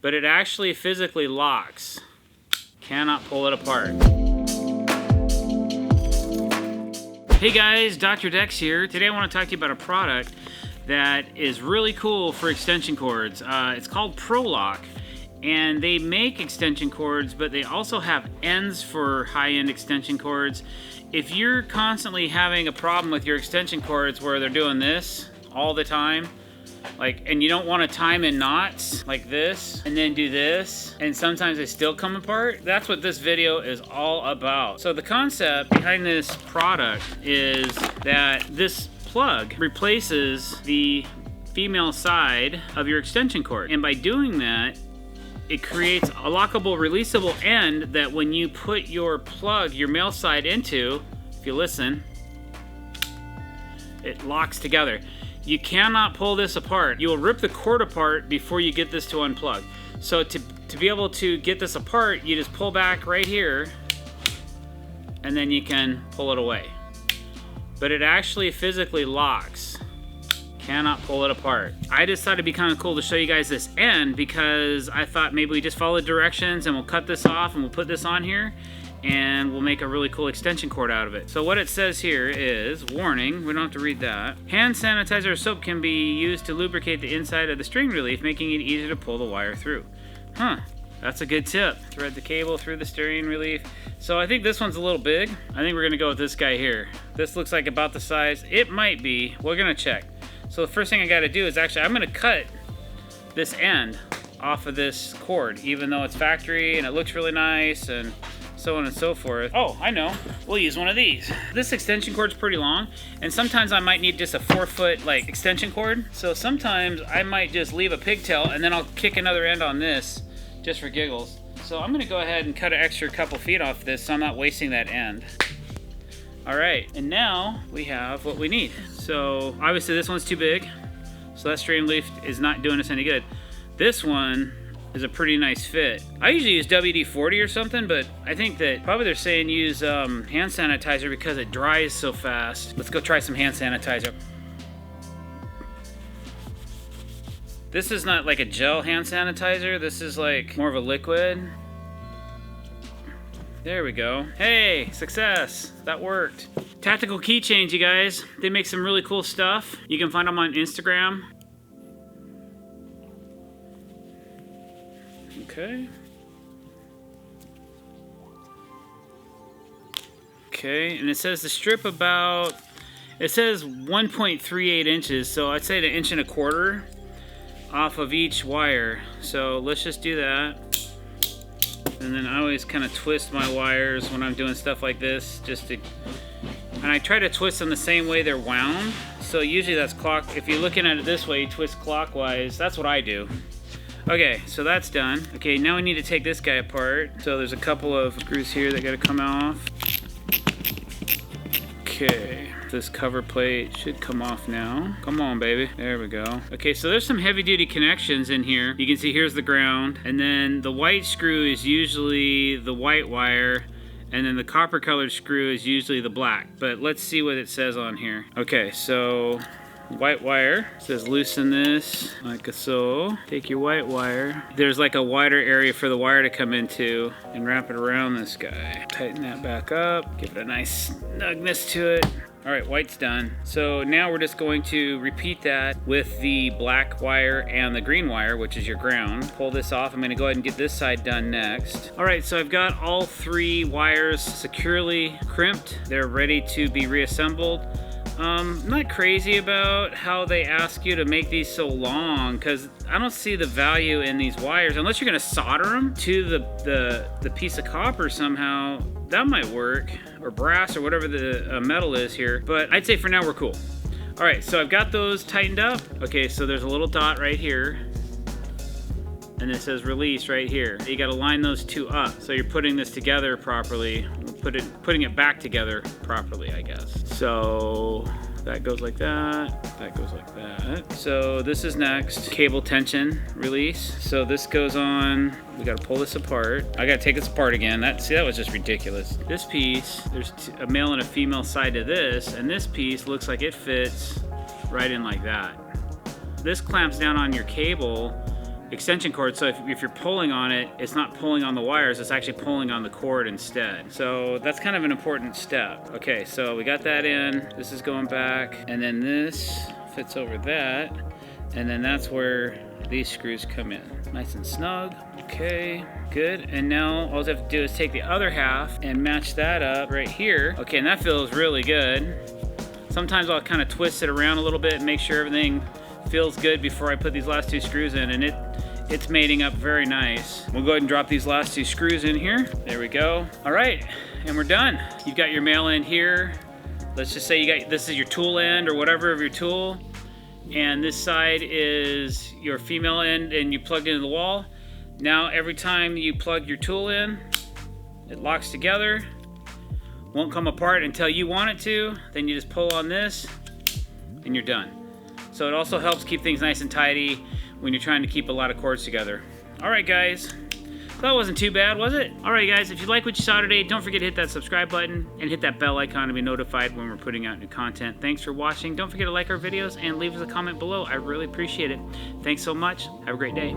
but it actually physically locks. Cannot pull it apart. Hey guys, Dr. Decks here. Today I want to talk to you about a product that is really cool for extension cords. It's called ProLock, and they make extension cords, but they also have ends for high-end extension cords. If you're constantly having a problem with your extension cords where they're doing this all the time, and you don't want to time in knots like this and then do this, and sometimes they still come apart, that's what this video is all about. So the concept behind this product is that this plug replaces the female side of your extension cord, and by doing that, it creates a lockable, releasable end that when you put your plug, your male side into, if you listen, it locks together. You cannot pull this apart. You will rip the cord apart before you get this to unplug. So to be able to get this apart, you just pull back right here, and then you can pull it away. But it actually physically locks. Cannot pull it apart. I just thought it'd be kind of cool to show you guys this end, because I thought maybe we just follow the directions and we'll cut this off and we'll put this on here and we'll make a really cool extension cord out of it. So what it says here is, warning, we don't have to read that. Hand sanitizer or soap can be used to lubricate the inside of the string relief, making it easier to pull the wire through. Huh, that's a good tip. Thread the cable through the steering relief. So I think this one's a little big. I think we're gonna go with this guy here. This looks like about the size. It might be, we're gonna check. So the first thing I gotta do is I'm gonna cut this end off of this cord, even though it's factory and it looks really nice and so on and so forth. Oh, I know, we'll use one of these. This extension cord's pretty long, and sometimes I might need just a 4-foot extension cord. So sometimes I might just leave a pigtail and then I'll kick another end on this just for giggles. So I'm gonna go ahead and cut an extra couple feet off this so I'm not wasting that end. All right, and now we have what we need. So obviously this one's too big, so that string relief is not doing us any good. This one is a pretty nice fit. I usually use WD-40 or something, but I think that probably they're saying use hand sanitizer because it dries so fast. Let's go try some hand sanitizer. This is not like a gel hand sanitizer. This is like more of a liquid. There we go. Hey, success. That worked. Tactical keychains, you guys. They make some really cool stuff. You can find them on Instagram. Okay. Okay, and it says the strip it says 1.38 inches, so I'd say an 1.25 inches off of each wire. So let's just do that. And then I always kind of twist my wires when I'm doing stuff like this, and I try to twist them the same way they're wound. So usually that's if you're looking at it this way, you twist clockwise. That's what I do. Okay, so that's done. Okay, now we need to take this guy apart. So there's a couple of screws here that gotta come off. Okay, this cover plate should come off now. Come on, baby. There we go. Okay, so there's some heavy duty connections in here. You can see here's the ground, and then the white screw is usually the white wire, and then the copper colored screw is usually the black. But let's see what it says on here. Okay, so white wire. It says loosen this like so. Take your white wire. There's like a wider area for the wire to come into, and wrap it around this guy. Tighten that back up. Give it a nice snugness to it. All right, white's done. So now we're just going to repeat that with the black wire and the green wire, which is your ground. Pull this off. I'm gonna go ahead and get this side done next. All right, so I've got all 3 wires securely crimped. They're ready to be reassembled. I'm not crazy about how they ask you to make these so long, because I don't see the value in these wires unless you're gonna solder them to the piece of copper somehow. That might work, or brass, or whatever the metal is here, but I'd say for now we're cool. All right, so I've got those tightened up. Okay, so there's a little dot right here, and it says release right here. You gotta line those 2 up, so you're putting this together properly, putting it back together properly, I guess. So that goes like that, that goes like that. So this is next, cable tension release. So this goes on, we gotta pull this apart. I gotta take this apart again. See, that was just ridiculous. This piece, there's a male and a female side to this, and this piece looks like it fits right in like that. This clamps down on your cable, extension cord, so if you're pulling on it, it's not pulling on the wires, it's actually pulling on the cord instead. So that's kind of an important step. Okay, so we got that in, this is going back, and then this fits over that, and then that's where these screws come in. Nice and snug. Okay, good. And now all I have to do is take the other half and match that up right here. Okay, and that feels really good. Sometimes I'll kind of twist it around a little bit and make sure everything feels good before I put these last 2 screws in, and it's mating up very nice. We'll go ahead and drop these last 2 screws in here. There we go. All right, and we're done. You've got your male end here. Let's just say this is your tool end or whatever of your tool, and this side is your female end, and you plugged into the wall. Now every time you plug your tool in, it locks together. Won't come apart until you want it to. Then you just pull on this and you're done. So it also helps keep things nice and tidy when you're trying to keep a lot of cords together. All right, guys. That wasn't too bad, was it? All right, guys, if you like what you saw today, don't forget to hit that subscribe button and hit that bell icon to be notified when we're putting out new content. Thanks for watching. Don't forget to like our videos and leave us a comment below. I really appreciate it. Thanks so much. Have a great day.